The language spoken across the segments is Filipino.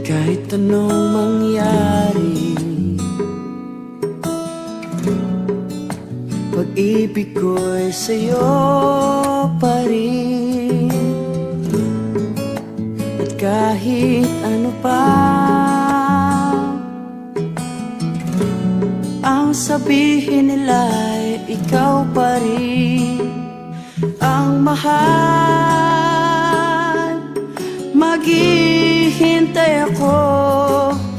Kahit anong mangyari, pag-ibig ko'y sa'yo pa rin. At kahit ano pa ang sabihin nila'y ikaw pa rin ang mahal. Maghihintay ako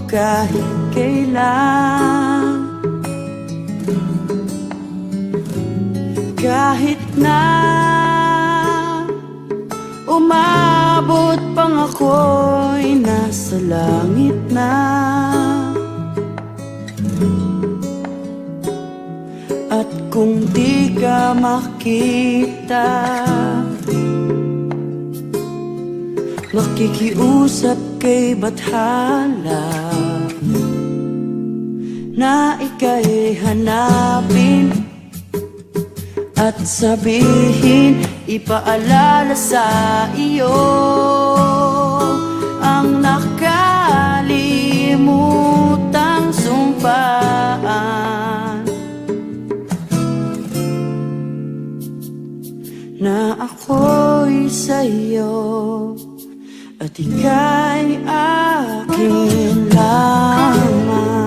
kahit kailan, kahit na umabot pang ako'y nasa langit na. At kung di ka makita, makikiusap kay Bathala na ika'y hanapin at sabihin, ipaalala sa iyo ang nakalimutang sumpaan, na ako'y sa'yo at ika'y akin lamang.